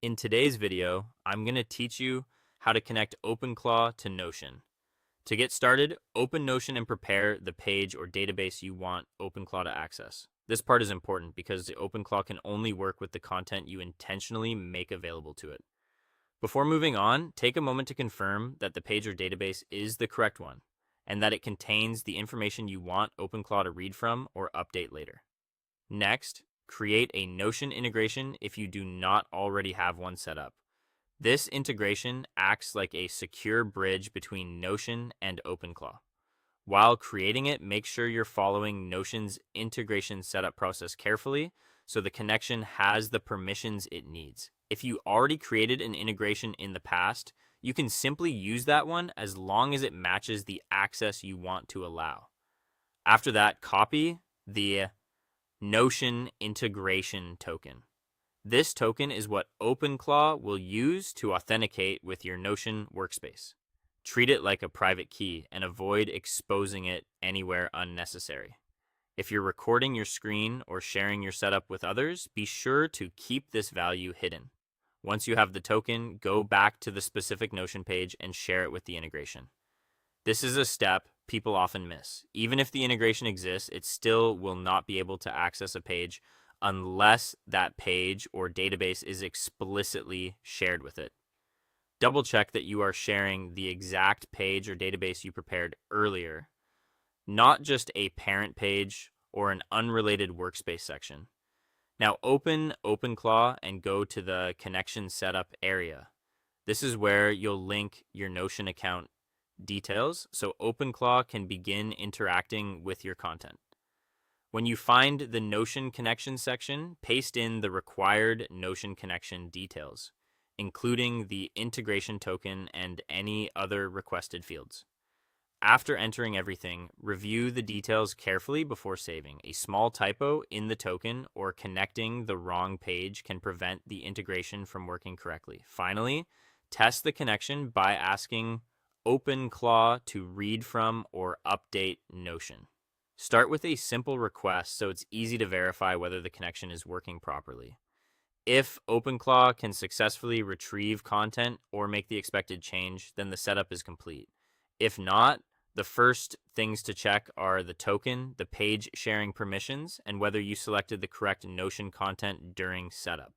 In today's video, I'm going to teach you how to connect Openclaw to Notion. To get started, open Notion and prepare the page or database you want Openclaw to access. This part is important because the Openclaw can only work with the content you intentionally make available to it. Before moving on, take a moment to confirm that the page or database is the correct one and that it contains the information you want Openclaw to read from or update later. Next, create a Notion integration if you do not already have one set up. This integration acts like a secure bridge between Notion and Openclaw. While creating it, make sure you're following Notion's integration setup process carefully so the connection has the permissions it needs. If you already created an integration in the past, you can simply use that one as long as it matches the access you want to allow. After that, copy the Notion integration token. This token is what Openclaw will use to authenticate with your Notion workspace. Treat it like a private key and avoid exposing it anywhere unnecessary. If you're recording your screen or sharing your setup with others, be sure to keep this value hidden. Once you have the token, go back to the specific Notion page and share it with the integration. This is a step people often miss. Even if the integration exists, it still will not be able to access a page unless that page or database is explicitly shared with it. Double check that you are sharing the exact page or database you prepared earlier, not just a parent page or an unrelated workspace section. Now open Openclaw and go to the connection setup area. This is where you'll link your Notion account details so Openclaw can begin interacting with your content. When you find the Notion connection section, paste in the required Notion connection details, including the integration token and any other requested fields. After entering everything, review the details carefully before saving. A small typo in the token or connecting the wrong page can prevent the integration from working correctly. Finally, test the connection by asking Openclaw to read from or update Notion. Start with a simple request so it's easy to verify whether the connection is working properly. If Openclaw can successfully retrieve content or make the expected change, then the setup is complete. If not, the first things to check are the token, the page sharing permissions, and whether you selected the correct Notion content during setup.